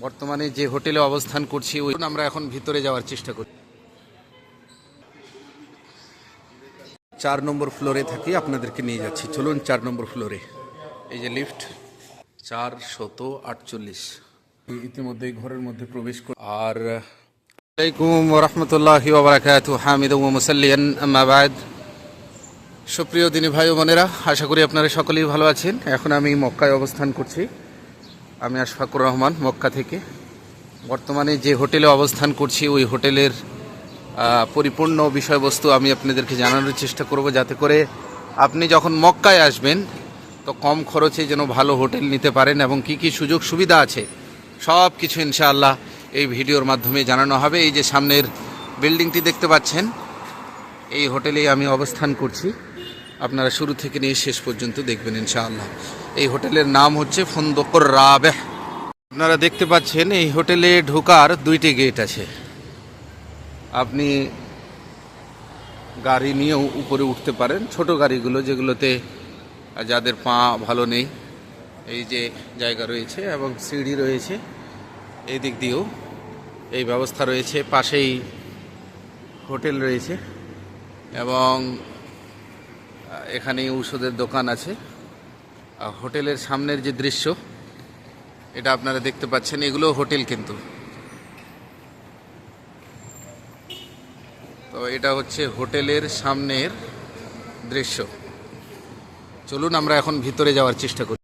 বর্তমানে যে হোটেলে অবস্থান করছি ওই আমরা এখন ভিতরে যাওয়ার চেষ্টা করি। 4 নম্বর ফ্লোরে থাকি, আপনাদেরকে নিয়ে যাচ্ছি। চলুন 4 নম্বর ফ্লোরে। এই যে লিফট 448। ইতিমধ্যেই ঘরের মধ্যে প্রবেশ করি। আর আলাইকুম ওরহমতুল্লাহি ওয়া বারাকাতুহু হামিদান ওয়া মুসাল্লিয়ান আম্মা বাদ। সুপ্রিয় দিনী ভাই ও বোনেরা, আশা করি আপনারা সকলেই ভালো আছেন। এখন আমি মক্কায় অবস্থান করছি। আমি আশফাকুর রহমান, মক্কা থেকে। বর্তমানে যে হোটেলে অবস্থান করছি ওই হোটেলের পরিপূর্ণ বিষয়বস্তু আমি আপনাদেরকে জানানোর চেষ্টা করব, যাতে করে আপনি যখন মক্কায় আসবেন তো কম খরচে যেন ভালো হোটেল নিতে পারেন এবং কি কি সুযোগ সুবিধা আছে সব কিছু ইনশাআল্লাহ এই ভিডিওর মাধ্যমে জানানো হবে। এই যে সামনের বিল্ডিংটি দেখতে পাচ্ছেন, এই হোটেলেই আমি অবস্থান করছি। আপনারা শুরু থেকে নিয়ে শেষ পর্যন্ত দেখবেন ইনশাআল্লাহ। এই হোটেলের নাম হচ্ছে ফন্দকুর রাবেহ। আপনারা দেখতে পাচ্ছেন এই হোটেলে ঢোকার 2টি গেট আছে। আপনি গাড়ি নিয়েও উপরে উঠতে পারেন, ছোট গাড়িগুলো যেগুলোতে যাদের পা ভালো নেই, এই যে জায়গা রয়েছে এবং সিঁড়ি রয়েছে। এই দিক দিয়েও এই ব্যবস্থা রয়েছে, পাশেই হোটেল রয়েছে এবং এখানে ঔষধের দোকান আছে। হোটেলের সামনের যে দৃশ্য এটা আপনারা দেখতে পাচ্ছেন, এগুলো হোটেল কিন্তু। তো এটা হচ্ছে হোটেলের সামনের দৃশ্য। চলুন আমরা এখন ভিতরে যাওয়ার চেষ্টা করি।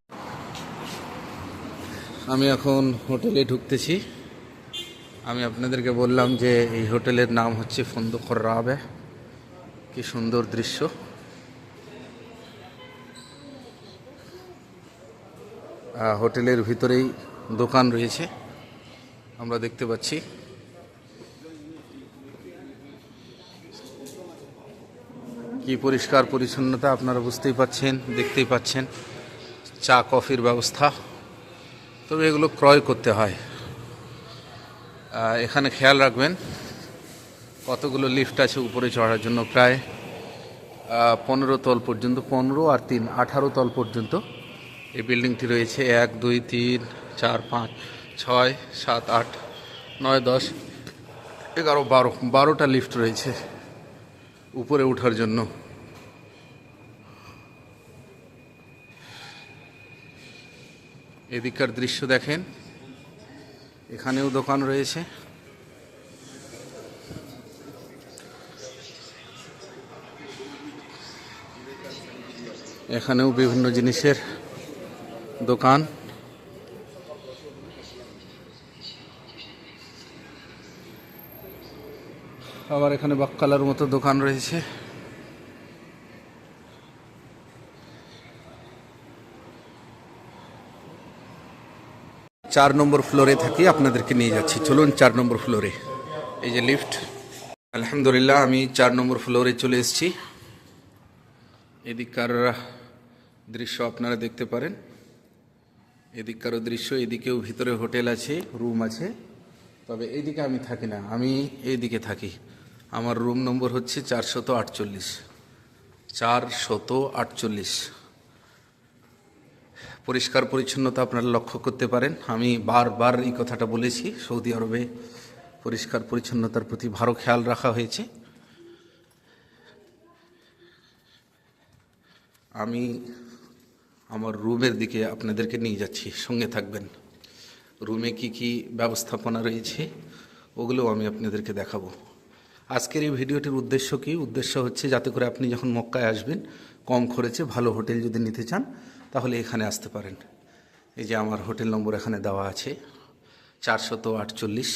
আমি এখন হোটেলে ঢুকতেছি। আমি আপনাদেরকে বললাম যে এই হোটেলের নাম হচ্ছে ফন্দকুর রাবেহ। কি সুন্দর দৃশ্য। হোটেলের ভিতরেই দোকান রয়েছে, আমরা দেখতে পাচ্ছি। কি পরিষ্কার পরিচ্ছন্নতা আপনারা বুঝতেই পাচ্ছেন, দেখতেই পাচ্ছেন। চা কফির ব্যবস্থা, তবে এগুলো ক্রয় করতে হয়। এখানে খেয়াল রাখবেন কতগুলো লিফট আছে উপরে চড়ার জন্য। প্রায় 15 তল পর্যন্ত, 15 আর 3 18 তল পর্যন্ত এই বিল্ডিংটি রয়েছে। 1 2 3 4 5 6 7 8 9 10 11 12টা লিফট রয়েছে উপরে ওঠার জন্য। এদিককার দৃশ্য দেখেন, এখানেও দোকান রয়েছে। এখানেও বিভিন্ন জিনিসের দোকান। আবার এখানে বাক্কালার মতো দোকান রয়েছে। চার নম্বর ফ্লোরে থাকি, আপনাদেরকে নিয়ে যাচ্ছি। চলুন 4 নম্বর ফ্লোরে। এই যে লিফট, আলহামদুলিল্লাহ আমি 4 নম্বর ফ্লোরে চলে এসেছি। এদিককার দৃশ্য আপনারা দেখতে পারেন, এদিককারও দৃশ্য। এদিকেও ভিতরে হোটেল আছে, রুম আছে, তবে এইদিকে আমি থাকি না, আমি এইদিকে থাকি। আমার রুম নম্বর হচ্ছে 448। 448। পরিষ্কার পরিচ্ছন্নতা আপনারা লক্ষ্য করতে পারেন। আমি বারবার এই কথাটা বলেছি, সৌদি আরবে পরিষ্কার পরিচ্ছন্নতার প্রতি ভালো খেয়াল রাখা হয়েছে। আমি আমার রুমের দিকে আপনাদেরকে নিয়ে যাচ্ছি, সঙ্গে থাকবেন। রুমে কি কি ব্যবস্থাপনা রয়েছে ওগুলোও আমি আপনাদেরকে দেখাবো। আজকের এই ভিডিওটির উদ্দেশ্য কি? উদ্দেশ্য হচ্ছে যাতে করে আপনি যখন মক্কায় আসবেন কম খরচে ভালো হোটেল যদি নিতে চান তাহলে এখানে আসতে পারেন। এই যে আমার হোটেল নম্বর এখানে দেওয়া আছে 448।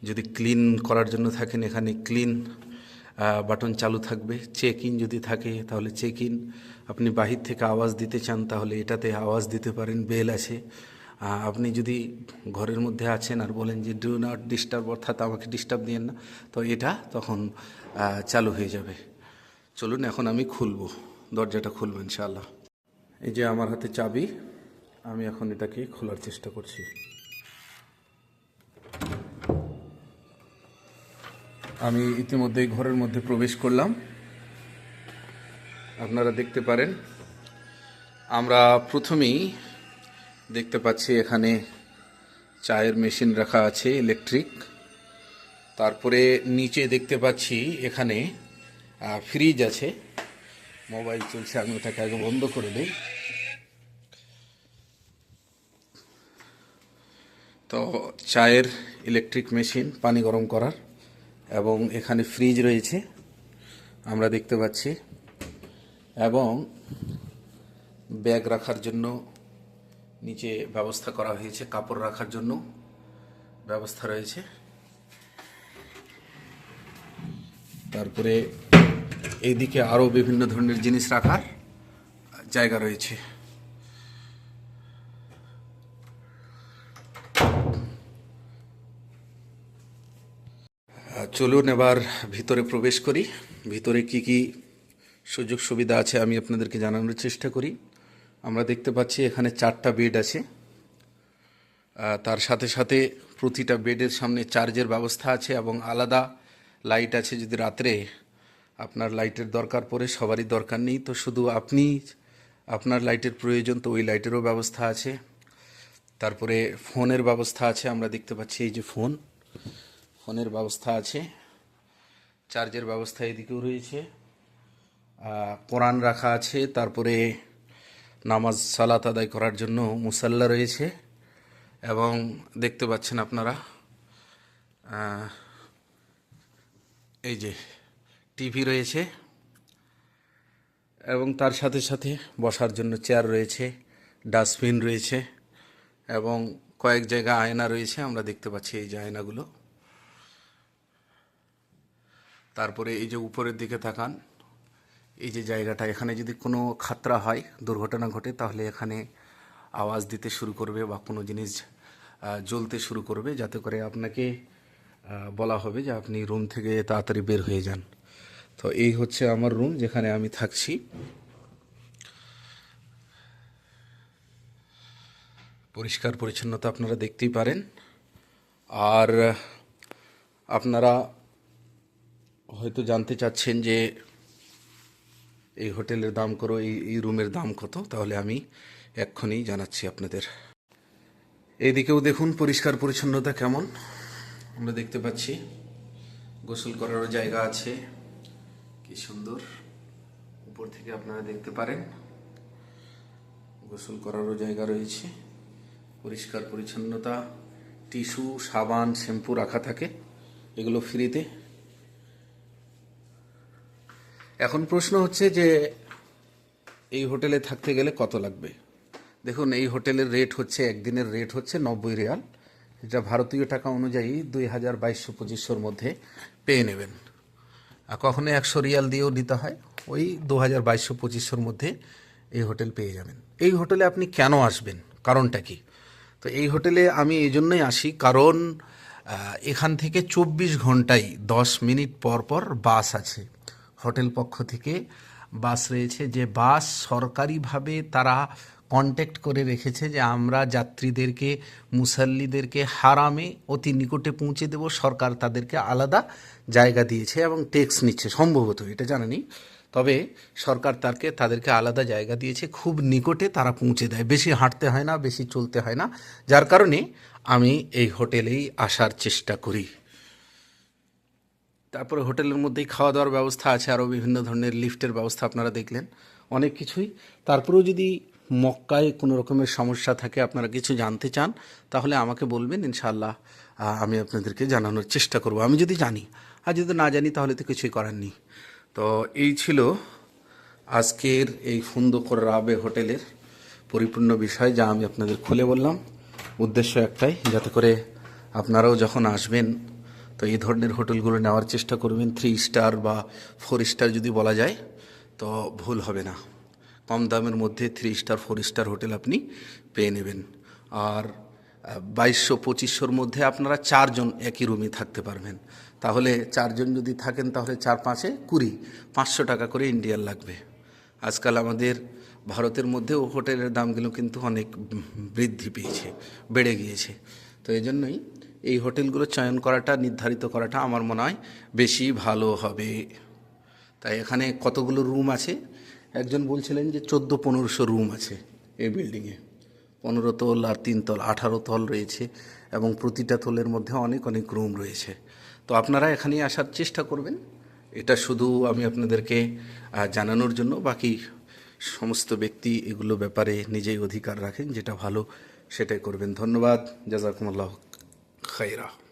যদি ক্লিন করার জন্য থাকেন এখানে ক্লিন বাটন চালু থাকবে। চেক ইন যদি থাকে তাহলে চেক ইন। আপনি বাহির থেকে আওয়াজ দিতে চান তাহলে এটাতে আওয়াজ দিতে পারেন, বেল আছে। আপনি যদি ঘরের মধ্যে আছেন আর বলেন যে ডু নট ডিস্টার্ব, অর্থাৎ আমাকে ডিস্টার্ব দিয়েন না, তো এটা তখন চালু হয়ে যাবে। চলুন এখন আমি খুলবো, দরজাটা খুলবো ইনশাআল্লাহ। এই যে আমার হাতে চাবি, আমি এখন এটাকে খোলার চেষ্টা করছি। আমি ইতিমধ্যেই ঘরের মধ্যে প্রবেশ করলাম। আপনারা দেখতে পারেন, আমরা প্রথমেই দেখতে পাচ্ছি এখানে চায়ের মেশিন রাখা আছে ইলেকট্রিক। তারপরে নিচে দেখতে পাচ্ছি এখানে ফ্রিজ আছে। মোবাইল চলছে, আমি ওটাকে আগে বন্ধ করে দিই। তো চায়ের ইলেকট্রিক মেশিন পানি গরম করার, এবং এখানে ফ্রিজ রয়েছে আমরা দেখতে পাচ্ছি, এবং ব্যাগ রাখার জন্য নিচে ব্যবস্থা করা হয়েছে, কাপড় রাখার জন্য ব্যবস্থা রয়েছে। তারপরে এইদিকে আরও বিভিন্ন ধরনের জিনিস রাখার জায়গা রয়েছে। চলুন এবার ভিতরে প্রবেশ করি। ভিতরে কি কি সুযোগ সুবিধা আছে আমি আপনাদেরকে জানানোর চেষ্টা করি। আমরা দেখতে পাচ্ছি এখানে 4টা বেড আছে। তার সাথে সাথে প্রতিটা বেডের সামনে চার্জের ব্যবস্থা আছে, এবং আলাদা লাইট আছে। যদি রাত্রে আপনার লাইটের দরকার পড়ে, সবারই দরকার নেই, তো শুধু আপনার লাইটের প্রয়োজন, তো ওই লাইটেরও ব্যবস্থা আছে। তারপরে ফোনের ব্যবস্থা আছে, আমরা দেখতে পাচ্ছি এই যে ফোনের ব্যবস্থা আছে। চার্জের ব্যবস্থা এদিকেও রয়েছে। কোরআন রাখা আছে। তারপরে নামাজ সালাত আদায় করার জন্য মুসাল্লা রয়েছে, এবং দেখতে পাচ্ছেন আপনারা এই যে টিভি রয়েছে, এবং তার সাথে সাথে বসার জন্য চেয়ার রয়েছে, ডাস্টবিন রয়েছে, এবং কয়েক জায়গায় আয়না রয়েছে। আমরা দেখতে পাচ্ছি এই যে আয়নাগুলো। তারপরে এই যে উপরের দিকে তাকান, এই যে জায়গাটা, এখানে যদি কোনো খাতরা হয়, দুর্ঘটনা ঘটে, তাহলে এখানে আওয়াজ দিতে শুরু করবে বা কোনো জিনিস জ্বলতে শুরু করবে, যাতে করে আপনাকে বলা হবে যে আপনি রুম থেকে তাড়াতাড়ি বের হয়ে যান। তো এই হচ্ছে আমার রুম, যেখানে আমি থাকছি। পরিষ্কার পরিচ্ছন্নতা আপনারা দেখতেই পারেন। আর আপনারা হয়তো জানতে চাচ্ছেন যে এই হোটেলের দাম কত, এই রুমের দাম কত, তাহলে আমি এক্ষুনি জানাচ্ছি আপনাদের। এইদিকেও দেখুন পরিষ্কার পরিচ্ছন্নতা কেমন আমরা দেখতে পাচ্ছি। গোসল করারও জায়গা আছে, কি সুন্দর, উপর থেকে আপনারা দেখতে পারেন। গোসল করারও জায়গা রয়েছে, পরিষ্কার পরিচ্ছন্নতা, টিস্যু, সাবান, শ্যাম্পু রাখা থাকে, এগুলো ফ্রিতে। এখন প্রশ্ন হচ্ছে যে এই হোটেলে থাকতে গেলে কত লাগবে। দেখুন, এই হোটেলের রেট হচ্ছে, একদিনের রেট হচ্ছে 90 রিয়াল, যেটা ভারতীয় টাকা অনুযায়ী 2200-2500-র মধ্যে পেয়ে নেবেন। আর কখনো 100 রিয়াল দিয়েও নিতে হয়, ওই 2200-2500-র মধ্যে এই হোটেল পেয়ে যাবেন। এই হোটেলে আপনি কেন আসবেন, কারণটা কি? তো এই হোটেলে আমি এই জন্যই আসি, কারণ এখান থেকে 24 ঘন্টায় 10 মিনিট পর পর বাস আছে। হোটেল পক্ষ থেকে বাস রয়েছে, যে বাস সরকারিভাবে তারা কন্ট্যাক্ট করে রেখেছে যে আমরা যাত্রীদেরকে, মুসাল্লিদেরকে হারামে অতি নিকটে পৌঁছে দেব। সরকার তাদেরকে আলাদা জায়গা দিয়েছে এবং ট্যাক্স নিচ্ছে, সম্ভবত এটা জানেনি, তবে সরকার তাদেরকে আলাদা জায়গা দিয়েছে, খুব নিকটে তারা পৌঁছে দেয়, বেশি হাঁটতে হয় না, বেশি চলতে হয় না। যার কারণে আমি এই হোটেলেই আসার চেষ্টা করি। তারপরে হোটেলের মধ্যেই খাওয়া দাওয়ার ব্যবস্থা আছে, আরও বিভিন্ন ধরনের লিফটের ব্যবস্থা আপনারা দেখলেন, অনেক কিছুই। তারপরেও যদি মক্কায় কোনো রকমের সমস্যা থাকে, আপনারা কিছু জানতে চান, তাহলে আমাকে বলবেন, ইনশাআল্লাহ আমি আপনাদেরকে জানানোর চেষ্টা করব, আমি যদি জানি। আর যদি না জানি তাহলে তো কিছুই করার নেই। তো এই ছিল আজকের এই ফুন্দুকুর রাবে হোটেলের পরিপূর্ণ বিষয়, যা আমি আপনাদের খুলে বললাম। উদ্দেশ্য একটাই, যাতে করে আপনারাও যখন আসবেন তো এই ধরনের হোটেলগুলো নেওয়ার চেষ্টা করবেন। 3 স্টার বা 4 স্টার যদি বলা যায় তো ভুল হবে না। কম দামের মধ্যে 3 স্টার 4 স্টার হোটেল আপনি পেয়ে নেবেন। আর 2200-2500-র মধ্যে আপনারা 4 জন একই রুমে থাকতে পারবেন। তাহলে 4 জন যদি থাকেন, তাহলে 4-5-এ 20, 500 টাকা করে ইন্ডিয়ান লাগবে। আজকাল আমাদের ভারতের মধ্যেও হোটেলের দামগুলো কিন্তু অনেক বৃদ্ধি পেয়েছে, বেড়ে গিয়েছে। তো এই জন্যই এই হোটেলগুলো চয়ন করাটা, নির্ধারিত করাটা আমার মনে হয় বেশি ভালো হবে। তাই এখানে কতগুলো রুম আছে, একজন বলছিলেন যে 1400-1500 রুম আছে এই বিল্ডিংয়ে। 15 তল আর 3 তল 18 তল রয়েছে এবং প্রতিটা তলের মধ্যে অনেক অনেক রুম রয়েছে। তো আপনারা এখানেই আসার চেষ্টা করবেন। এটা শুধু আমি আপনাদেরকে জানানোর জন্য, বাকি সমস্ত ব্যক্তি এগুলো ব্যাপারে নিজেই অধিকার রাখেন, যেটা ভালো সেটাই করবেন। ধন্যবাদ। জাযাকুমুল্লাহ খাইরা।